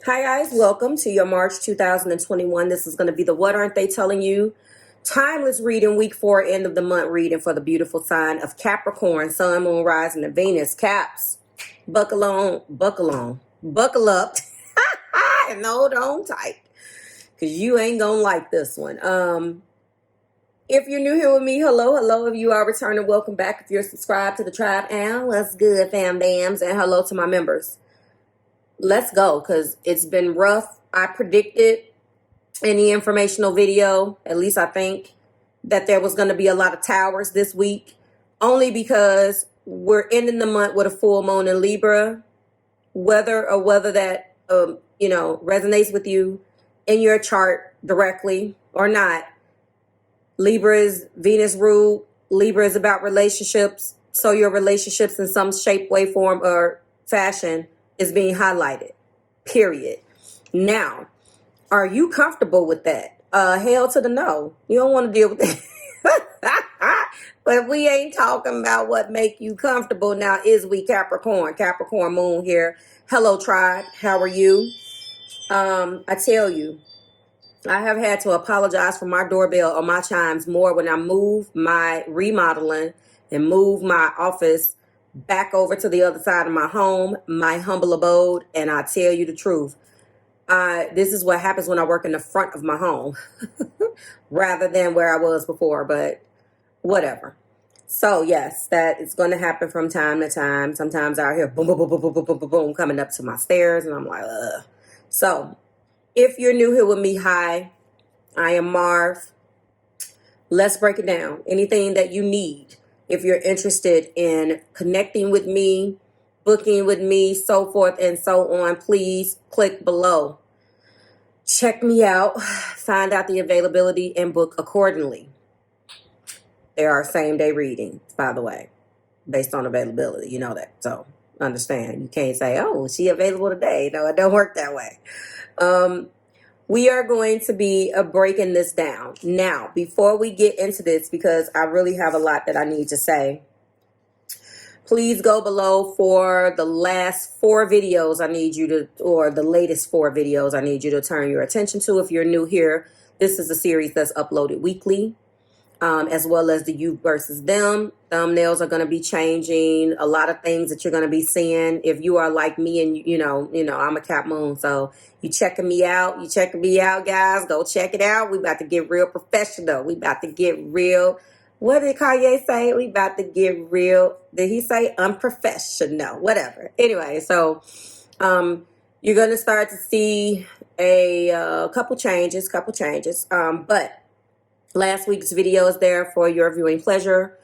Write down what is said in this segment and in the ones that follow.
Hi guys, welcome to your March 2021. This is going to be the What Aren't They Telling You? Timeless reading, week 4, end of the month reading for the beautiful sign of Capricorn, Sun, Moon, Rising, and Venus. Caps, buckle on, buckle up, and hold on tight, because you ain't going to like this one. If you're new here with me, hello. If you are returning, welcome back. If you're subscribed to the tribe, and what's good, fam bams, and hello to my members. Let's go, because it's been rough. I predicted in the informational video, at least I think, that there was going to be a lot of towers this week, only because we're ending the month with a full moon in Libra. Whether that resonates with you in your chart directly or not, Libra is Venus ruled. Libra is about relationships, so your relationships in some shape, way, form, or fashion is being highlighted, period. Now, are you comfortable with that? Hell to the no. You don't want to deal with that. But we ain't talking about what make you comfortable now, is we Capricorn? Capricorn moon here. Hello, tribe. How are you? I tell you, I have had to apologize for my doorbell or my chimes more when I move my remodeling and move my office back over to the other side of my home, my humble abode, and I tell you the truth. This is what happens when I work in the front of my home rather than where I was before, but whatever. So yes, that is going to happen from time to time. Sometimes I hear boom, boom, boom, boom, boom, boom, boom, boom, boom coming up to my stairs, and I'm like, ugh. So if you're new here with me, hi, I am Marv. Let's break it down. Anything that you need. If you're interested in connecting with me, booking with me, so forth and so on, please click below. Check me out, find out the availability, and book accordingly. There are same-day readings, by the way, based on availability. You know that. So understand. You can't say, oh, is she available today? No, it don't work that way. We are going to be breaking this down. Now, before we get into this, because I really have a lot that I need to say, please go below for the last 4 videos I need you to, or the latest 4 videos I need you to turn your attention to. If you're new here, this is a series that's uploaded weekly, as well as the you versus them. Thumbnails are going to be changing. A lot of things that you're going to be seeing. If you are like me and, you know, I'm a Cap Moon, so you checking me out, guys. Go check it out. We about to get real professional. We about to get real. What did Kanye say? We about to get real. Did he say unprofessional? Whatever. Anyway, so you're going to start to see a couple changes. But last week's video is there for your viewing pleasure.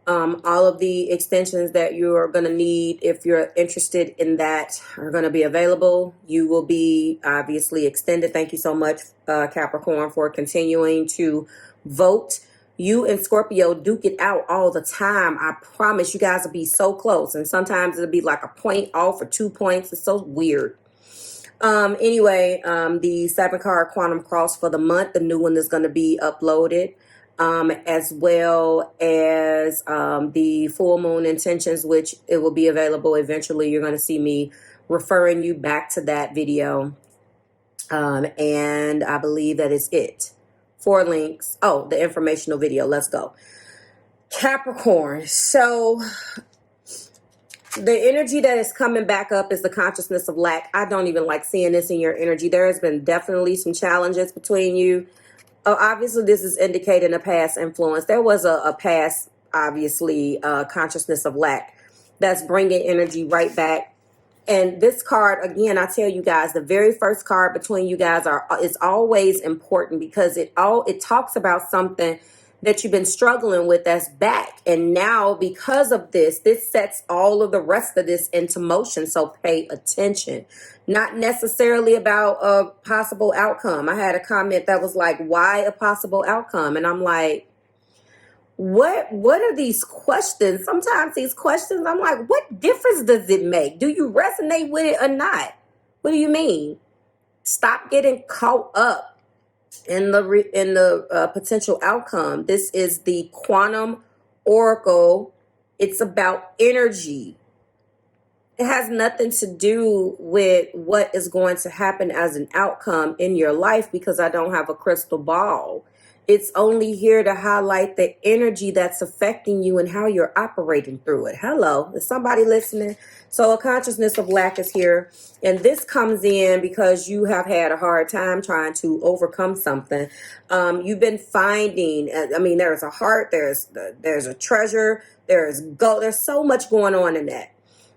All of the extensions that you're going to need, if you're interested in that, are going to be available. You will be obviously extended. Thank you so much, Capricorn, for continuing to vote. You and Scorpio duke it out all the time. I promise you guys will be so close. And sometimes it'll be like a point off or 2 points. It's so weird. Anyway, the 7-card quantum cross for the month, the new one is going to be uploaded, as well as the full moon intentions, which it will be available eventually. You're going to see me referring you back to that video. And I believe that is it. 4 links. Oh, the informational video. Let's go. Capricorn. So the energy that is coming back up is the consciousness of lack. I don't even like seeing this in your energy. There has been definitely some challenges between you. Obviously, this is indicating a past influence. There was a past, obviously, consciousness of lack that's bringing energy right back. And this card, again, I tell you guys, the very first card between you guys is always important, because it talks about something that you've been struggling with that's back. And now, because of this sets all of the rest of this into motion. So pay attention. Not necessarily about a possible outcome. I had a comment that was like, why a possible outcome? And I'm like, what are these questions? Sometimes these questions, I'm like, what difference does it make? Do you resonate with it or not? What do you mean? Stop getting caught up in the potential outcome. This is the quantum oracle. It's about energy. it has nothing to do with what is going to happen as an outcome in your life, because I don't have a crystal ball. It's only here to highlight the energy that's affecting you and how you're operating through it. Hello, is somebody listening? So a consciousness of lack is here. And this comes in because you have had a hard time trying to overcome something. You've been finding, I mean, there's a heart, there's a treasure, there's gold. There's so much going on in that.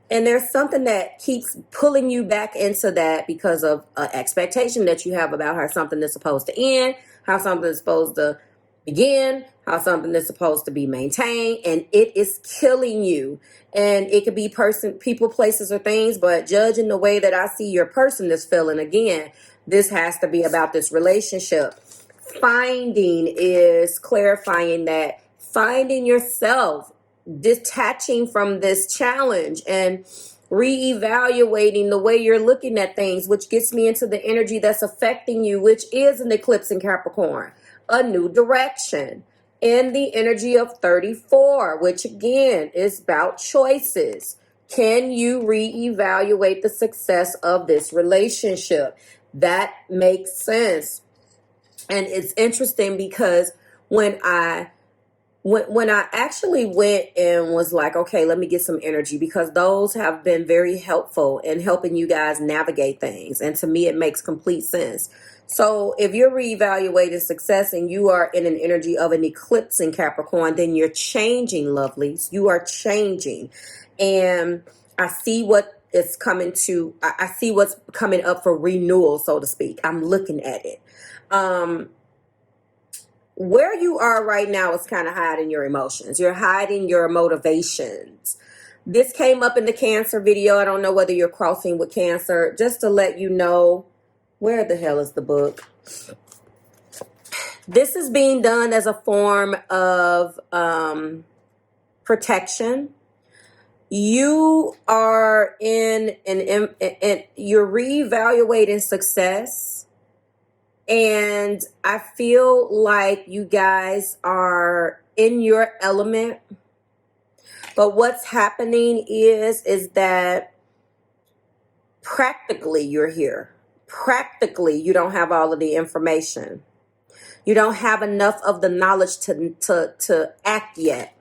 And there's something that keeps pulling you back into that because of an expectation that you have about how something is supposed to end, how something is supposed to begin, how something is supposed to be maintained, and it is killing you. And it could be people, places, or things, but judging the way that I see your person is feeling, again, this has to be about this relationship. Finding is clarifying that, finding yourself, detaching from this challenge and reevaluating the way you're looking at things, which gets me into the energy that's affecting you, which is an eclipse in Capricorn, a new direction in the energy of 34, which again is about choices. Can you reevaluate the success of this relationship? That makes sense. And it's interesting because when I actually went and was like, okay, let me get some energy, because those have been very helpful in helping you guys navigate things. And to me, it makes complete sense. So if you're reevaluating success and you are in an energy of an eclipse in Capricorn, then you're changing, lovelies. You are changing. And I see what is coming to, I see what's coming up for renewal, so to speak. I'm looking at it. Where you are right now is kind of hiding your emotions. You're hiding your motivations. This came up in the Cancer video. I don't know whether you're crossing with Cancer. Just to let you know, where the hell is the book? This is being done as a form of protection. You are in you're reevaluating success. And I feel like you guys are in your element. But what's happening is that practically you're here. Practically, you don't have all of the information. You don't have enough of the knowledge to act yet.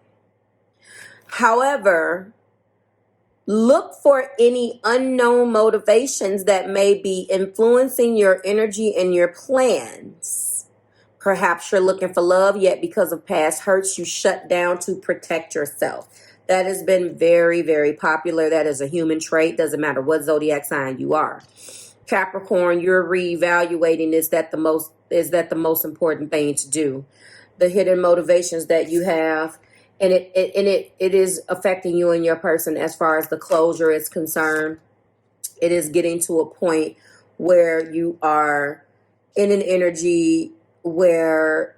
However, look for any unknown motivations that may be influencing your energy and your plans. Perhaps you're looking for love, yet because of past hurts, you shut down to protect yourself. That has been very, very popular. That is a human trait. Doesn't matter what zodiac sign you are. Capricorn, you're reevaluating, is that the most important thing to do? The hidden motivations that you have. And it is affecting you and your person as far as the closure is concerned. It is getting to a point where you are in an energy where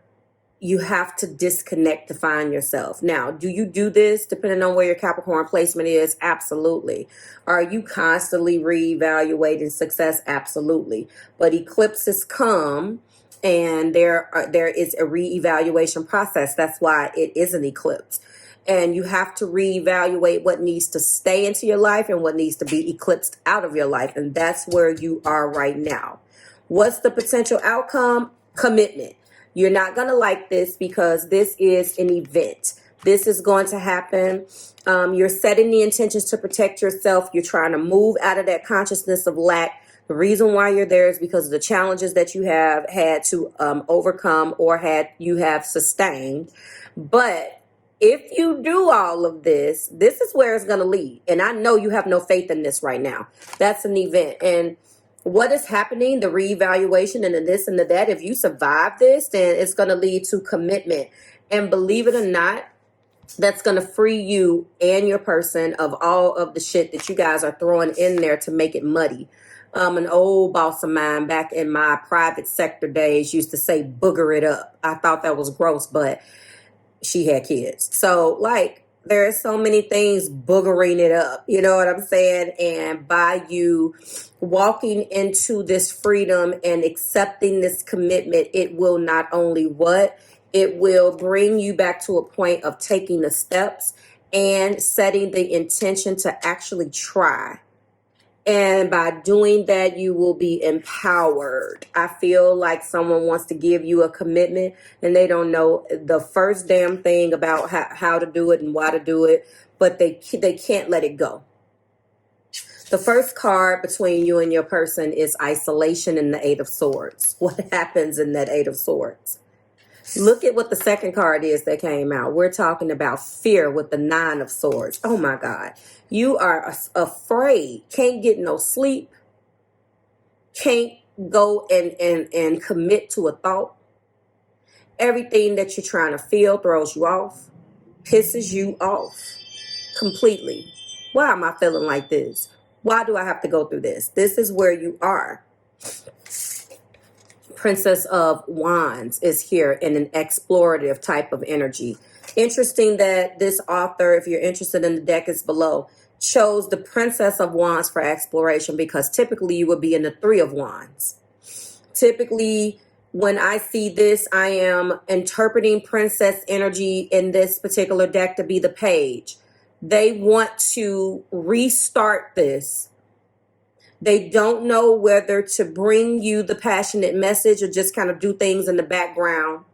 you have to disconnect to find yourself. Now, do you do this depending on where your Capricorn placement is? Absolutely. Are you constantly reevaluating success? Absolutely. But eclipses come, and there is a reevaluation process. That's why it is an eclipse. And you have to reevaluate what needs to stay into your life and what needs to be eclipsed out of your life. And that's where you are right now. What's the potential outcome? Commitment. You're not going to like this because this is an event. This is going to happen. You're setting the intentions to protect yourself. You're trying to move out of that consciousness of lack. The reason why you're there is because of the challenges that you have had to overcome or you have sustained. But if you do all of this, this is where it's going to lead. And I know you have no faith in this right now. That's an event. And what is happening, the reevaluation and the this and the that, if you survive this, then it's going to lead to commitment. And believe it or not, that's going to free you and your person of all of the shit that you guys are throwing in there to make it muddy. An old boss of mine back in my private sector days used to say, booger it up. I thought that was gross, but she had kids. So, like, there are so many things boogering it up. You know what I'm saying? And by you walking into this freedom and accepting this commitment, it will not only it will bring you back to a point of taking the steps and setting the intention to actually try. And by doing that, you will be empowered. I feel like someone wants to give you a commitment and they don't know the first damn thing about how to do it and why to do it, but they can't let it go. The first card between you and your person is isolation and the Eight of Swords. What happens in that Eight of Swords? Look at what the second card is that came out. We're talking about fear with the Nine of Swords. Oh my God. You are afraid. Can't get no sleep. Can't go and commit to a thought. Everything that you're trying to feel throws you off. Pisses you off completely. Why am I feeling like this? Why do I have to go through this? This is where you are. Princess of Wands is here in an explorative type of energy. Interesting that this author, if you're interested in the deck, is below, chose the Princess of Wands for exploration, because typically you would be in the Three of Wands. Typically, when I see this, I am interpreting princess energy in this particular deck to be the Page. They want to restart this. They don't know whether to bring you the passionate message or just kind of do things in the background.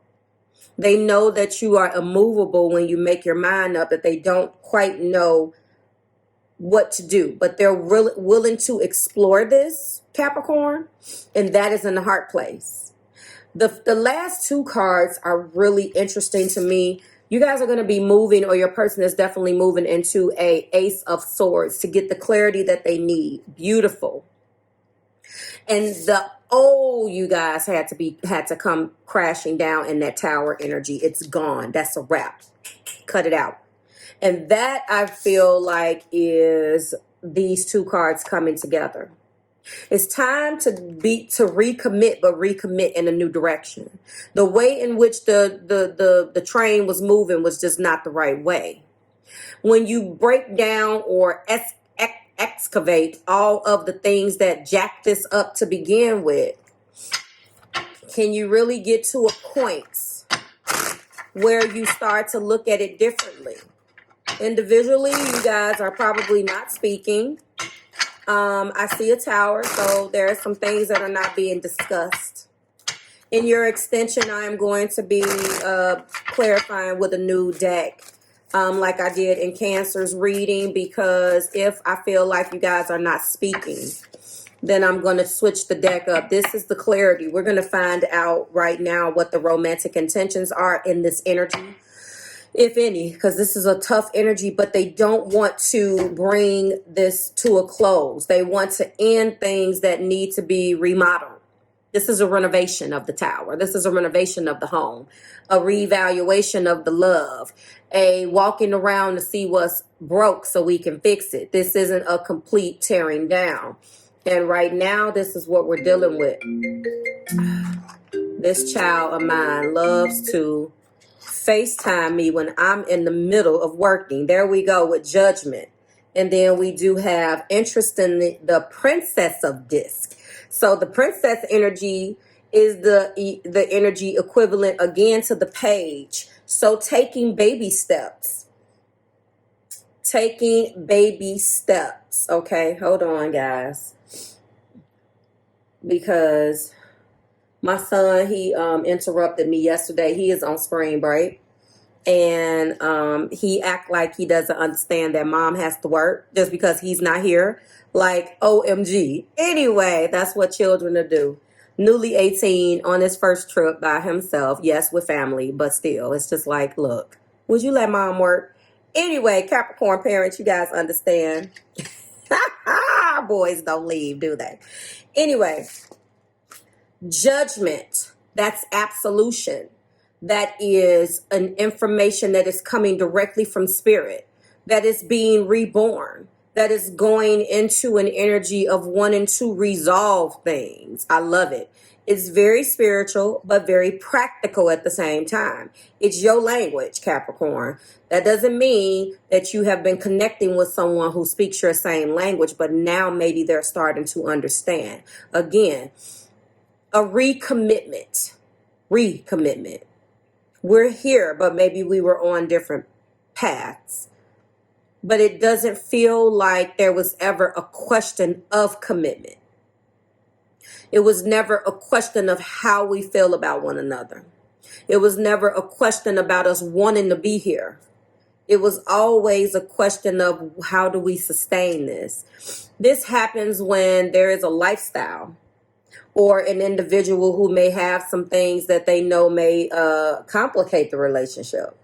They know that you are immovable when you make your mind up, that they don't quite know what to do. But they're really willing to explore this, Capricorn, and that is in the heart place. The last two cards are really interesting to me. You guys are going to be moving, or your person is definitely moving into a Ace of Swords to get the clarity that they need. Beautiful. And you guys had to come crashing down in that Tower energy. It's gone. That's a wrap. Cut it out. And that, I feel like, is these two cards coming together. It's time to recommit, but recommit in a new direction. The way in which the train was moving was just not the right way. When you break down or excavate all of the things that jack this up to begin with, can you really get to a point where you start to look at it differently? Individually, you guys are probably not speaking. I see a tower, so there are some things that are not being discussed. In your extension, I am going to be clarifying with a new deck, like I did in Cancer's reading, because if I feel like you guys are not speaking, then I'm going to switch the deck up. This is the clarity. We're going to find out right now what the romantic intentions are in this energy, if any, because this is a tough energy, but they don't want to bring this to a close. They want to end things that need to be remodeled. This is a renovation of the tower. This is a renovation of the home, a reevaluation of the love, a walking around to see what's broke so we can fix it. This isn't a complete tearing down. And right now, this is what we're dealing with. This child of mine loves to FaceTime me when I'm in the middle of working. There we go with Judgment. And then we do have interest in the Princess of Disc. So the Princess energy is the energy equivalent again to the Page. So taking baby steps. Taking baby steps. Okay, hold on, guys. Because my son, he interrupted me yesterday. He is on spring break. And he act like he doesn't understand that mom has to work just because he's not here. Like, OMG. Anyway, that's what children do. Newly 18 on his first trip by himself. Yes, with family, but still. It's just like, look, would you let mom work? Anyway, Capricorn parents, you guys understand. Boys don't leave, do they? Anyway, Judgment. That's absolution. That is an information that is coming directly from spirit, that is being reborn, that is going into an energy of wanting to resolve things. I love it. It's very spiritual, but very practical at the same time. It's your language, Capricorn. That doesn't mean that you have been connecting with someone who speaks your same language, but now maybe they're starting to understand. Again, a recommitment. Recommitment. We're here, but maybe we were on different paths. but it doesn't feel like there was ever a question of commitment. It was never a question of how we feel about one another. It was never a question about us wanting to be here. It was always a question of how do we sustain this? This happens when there is a lifestyle or an individual who may have some things that they know may complicate the relationship.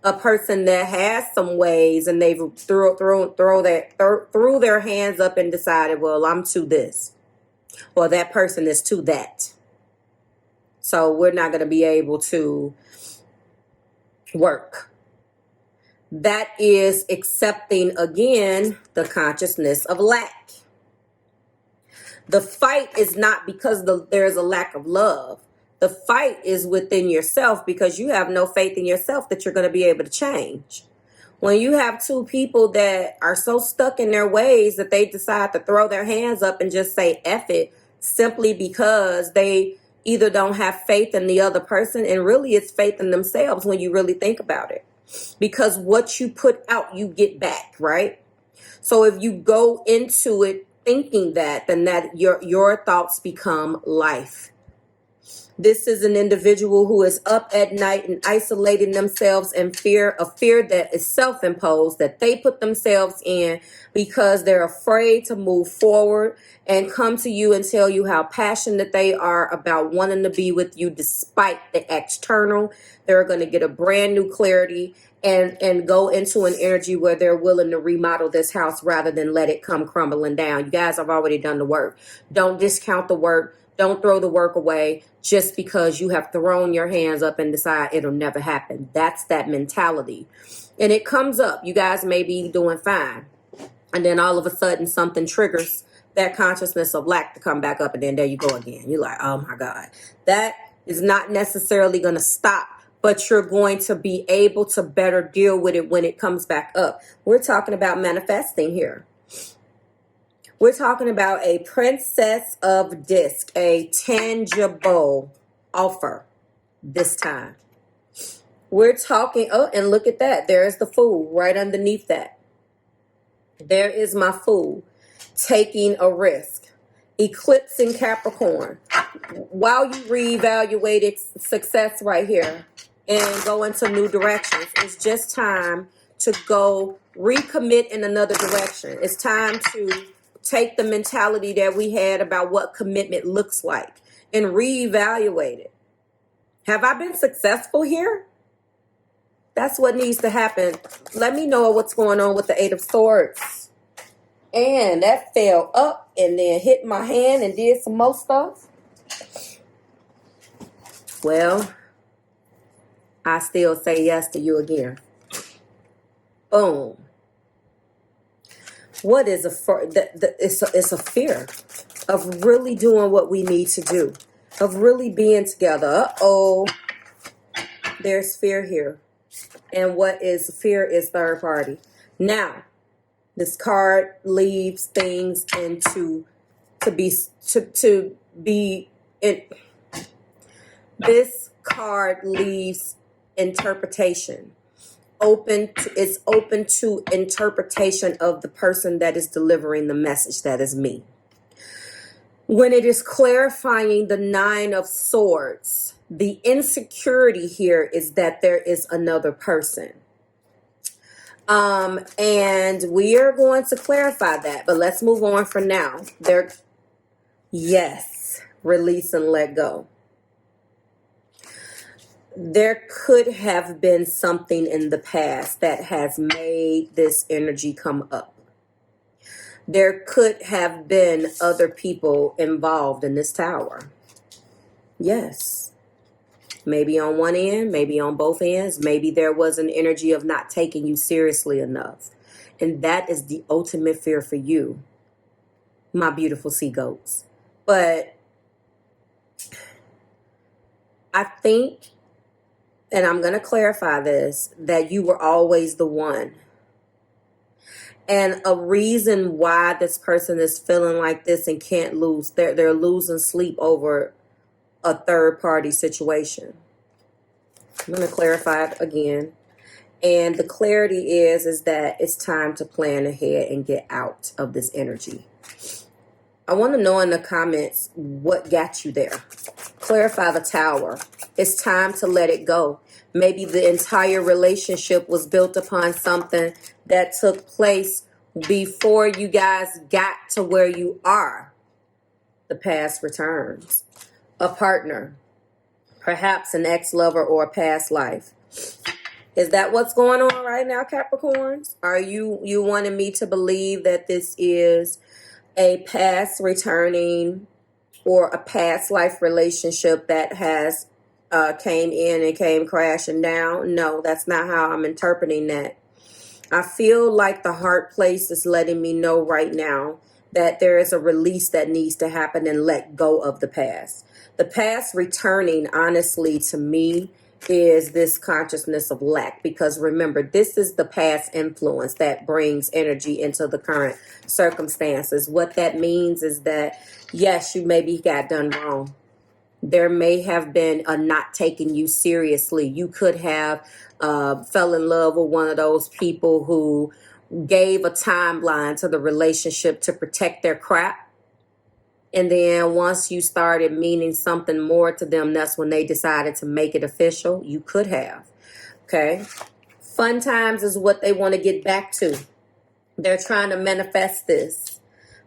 A person that has some ways and they've threw their hands up and decided, well, I'm to this, or that person is to that. So we're not going to be able to work. That is accepting, again, the consciousness of lack. The fight is not because there's a lack of love. The fight is within yourself because you have no faith in yourself that you're going to be able to change. When you have two people that are so stuck in their ways that they decide to throw their hands up and just say F it, simply because they either don't have faith in the other person, and really it's faith in themselves when you really think about it. Because what you put out, you get back, right? So if you go into it thinking that, then that your thoughts become life. This is an individual who is up at night and isolating themselves in fear, a fear that is self-imposed, that they put themselves in because they're afraid to move forward and come to you and tell you how passionate they are about wanting to be with you despite the external. They're going to get a brand new clarity and go into an energy where they're willing to remodel this house rather than let it come crumbling down. You guys have already done the work. Don't discount the work. Don't throw the work away just because you have thrown your hands up and decide it'll never happen. That's that mentality. And it comes up. You guys may be doing fine. And then all of a sudden something triggers that consciousness of lack to come back up. And then there you go again. You're like, oh my God. That is not necessarily going to stop, but you're going to be able to better deal with it when it comes back up. We're talking about manifesting here. We're talking about a princess of disc, a tangible offer this time. We're talking, oh, and look at that. There's the Fool right underneath that. There is my Fool taking a risk. Eclipse in Capricorn. While you reevaluate success right here and go into new directions, it's just time to go recommit in another direction. It's time to take the mentality that we had about what commitment looks like and reevaluate it. Have I been successful here? That's what needs to happen. Let me know what's going on with the Eight of Swords. And that fell up and then hit my hand and did some more stuff. Well, I still say yes to you again. Boom. What is it's a fear of really doing what we need to do, of really being together. Uh-oh, there's fear here. And what is fear is third party. Now, this card leaves things into this card leaves interpretation. It's open to interpretation of the person that is delivering the message, that is me. When it is clarifying the Nine of Swords, the insecurity here is that there is another person. And we are going to clarify that, but let's move on for now. Yes, release and let go. There could have been something in the past that has made this energy come up. There could have been other people involved in this tower. Yes. Maybe on one end, maybe on both ends. Maybe there was an energy of not taking you seriously enough. And that is the ultimate fear for you, my beautiful sea goats. But I think, and I'm going to clarify this, that you were always the one. And a reason why this person is feeling like this and can't lose, they're losing sleep over a third party situation. I'm going to clarify it again. And the clarity is that it's time to plan ahead and get out of this energy. I want to know in the comments what got you there. Clarify the Tower. It's time to let it go. Maybe the entire relationship was built upon something that took place before you guys got to where you are. The past returns. A partner. Perhaps an ex-lover or a past life. Is that what's going on right now, Capricorns? Are you wanting me to believe that this is a past returning or a past life relationship that has came in and came crashing down? No, that's not how I'm interpreting that. I feel like the heart place is letting me know right now that there is a release that needs to happen and let go of the past. The past returning, honestly, to me, is this consciousness of lack. Because remember, this is the past influence that brings energy into the current circumstances. What that means is that, yes, you maybe got done wrong. There may have been a not taking you seriously. You could have fell in love with one of those people who gave a timeline to the relationship to protect their crap. And then once you started meaning something more to them, that's when they decided to make it official. You could have. Okay. Fun times is what they want to get back to. They're trying to manifest this.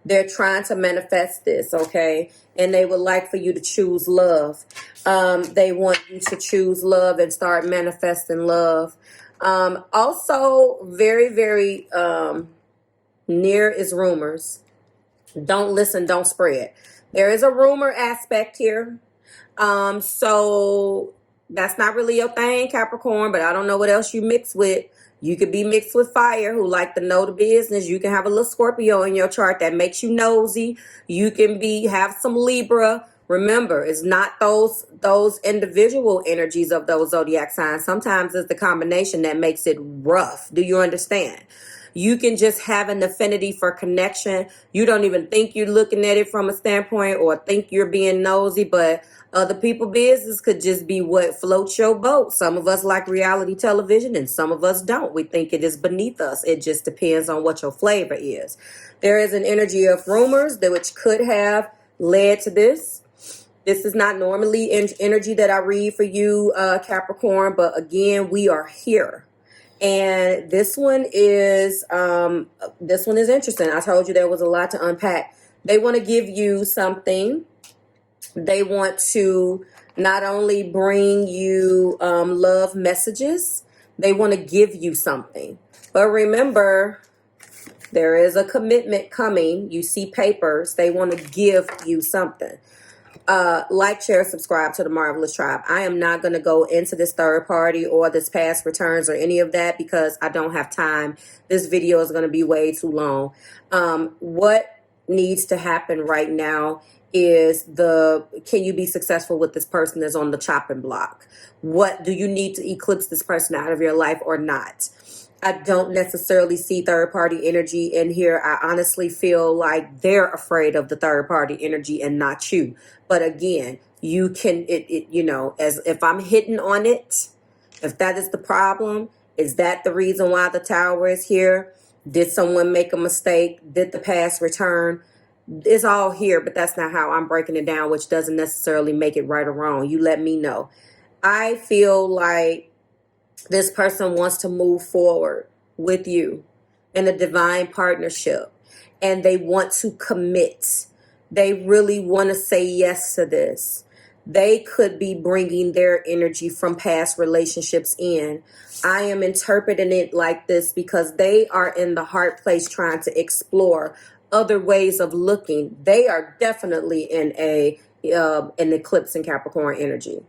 They're trying to manifest this, okay? And they would like for you to choose love. They want you to choose love and start manifesting love. Also, very, very near is rumors. Don't listen, don't spread. There is a rumor aspect here. So that's not really your thing, Capricorn, but I don't know what else you mix with. You could be mixed with fire, who like to know the business. You can have a little Scorpio in your chart that makes you nosy. You can have some Libra. Remember, it's not those individual energies of those zodiac signs. Sometimes it's the combination that makes it rough. Do you understand? You can just have an affinity for connection. You don't even think you're looking at it from a standpoint or think you're being nosy, but other people's business could just be what floats your boat. Some of us like reality television and some of us don't. We think it is beneath us. It just depends on what your flavor is. There is an energy of rumors which could have led to this. This is not normally energy that I read for you, Capricorn, but again, we are here. And this one is interesting. I told you there was a lot to unpack. They want to give you something. They want to not only bring you love messages, they want to give you something. But remember, there is a commitment coming. You see papers. They want to give you something. Like, share, subscribe to the Marvelous Tribe. I am not going to go into this third party or this past returns or any of that because I don't have time. This video is going to be way too long. What needs to happen right now is can you be successful with this person that's on the chopping block? What do you need to eclipse this person out of your life or not? I don't necessarily see third-party energy in here. I honestly feel like they're afraid of the third-party energy and not you. But again, you can, as if I'm hitting on it, if that is the problem, is that the reason why the Tower is here? Did someone make a mistake? Did the past return? It's all here, but that's not how I'm breaking it down, which doesn't necessarily make it right or wrong. You let me know. I feel like this person wants to move forward with you in a divine partnership, and they want to commit. They really want to say yes to this. They could be bringing their energy from past relationships in. I am interpreting it like this because they are in the heart place trying to explore other ways of looking. They are definitely in an eclipse in Capricorn energy.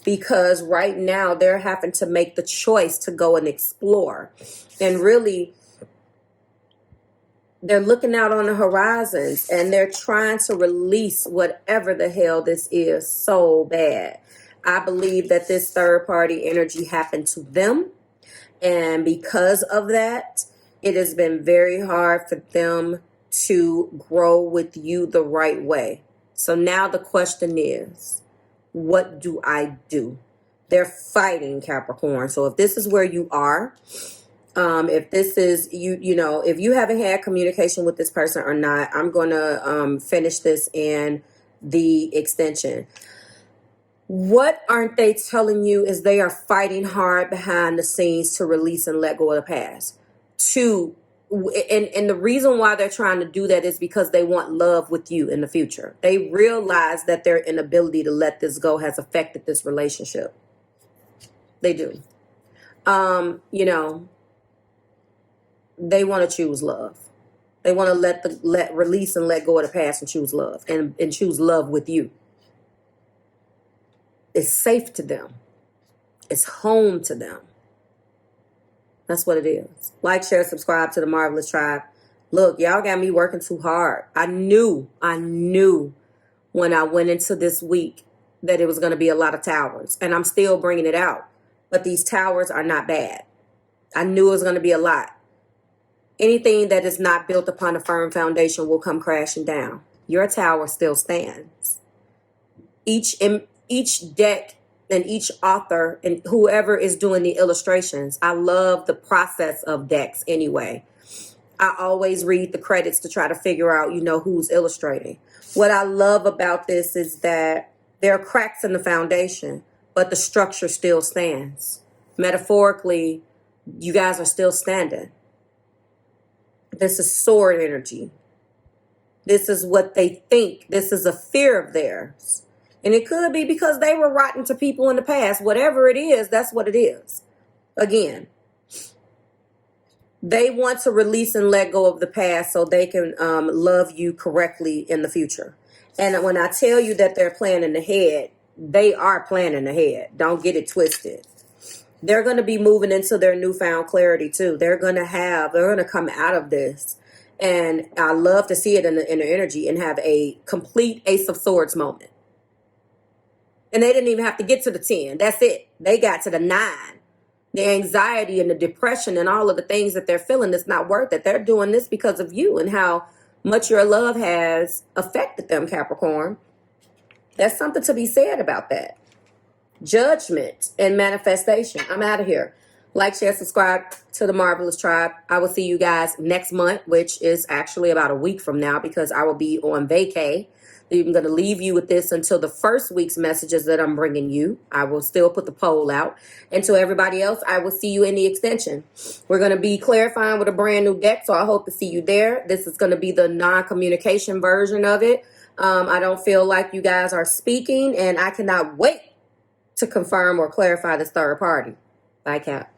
Because right now they're having to make the choice to go and explore. And really, they're looking out on the horizons and they're trying to release whatever the hell this is so bad. I believe that this third party energy happened to them. And because of that, it has been very hard for them to grow with you the right way. So now the question is, what do I do? They're fighting, Capricorn. So if this is where you are, if this is you know, if you haven't had communication with this person or not, I'm going to finish this in the extension. What aren't they telling you is they are fighting hard behind the scenes to release and let go of the past. And the reason why they're trying to do that is because they want love with you in the future. They realize that their inability to let this go has affected this relationship. They do. You know, they want to choose love. They want to release and let go of the past and choose love and choose love with you. It's safe to them. It's home to them. That's what it is. Like, share, subscribe to the Marvelous Tribe. Look, y'all got me working too hard. I knew when I went into this week that it was going to be a lot of towers. And I'm still bringing it out. But these towers are not bad. I knew it was going to be a lot. Anything that is not built upon a firm foundation will come crashing down. Your tower still stands. Each deck and each author and whoever is doing the illustrations, I love the process of decks anyway. I always read the credits to try to figure out, you know, who's illustrating. What I love about this is that there are cracks in the foundation, but the structure still stands. Metaphorically, you guys are still standing. This is sword energy. This is what they think. This is a fear of theirs. And it could be because they were rotten to people in the past. Whatever it is, that's what it is. Again, they want to release and let go of the past so they can love you correctly in the future. And when I tell you that they're planning ahead, they are planning ahead. Don't get it twisted. They're going to be moving into their newfound clarity too. They're going to come out of this. And I love to see it in the energy and have a complete Ace of Swords moment. And they didn't even have to get to the 10. That's it. They got to the 9. The anxiety and the depression and all of the things that they're feeling is not worth it. They're doing this because of you and how much your love has affected them, Capricorn. There's something to be said about that. Judgment and manifestation. I'm out of here. Like, share, subscribe to the Marvelous Tribe. I will see you guys next month, which is actually about a week from now because I will be on vacay. I'm going to leave you with this until the first week's messages that I'm bringing you. I will still put the poll out. And to everybody else, I will see you in the extension. We're going to be clarifying with a brand new deck, so I hope to see you there. This is going to be the non-communication version of it. I don't feel like you guys are speaking, and I cannot wait to confirm or clarify this third party. Bye, Cap.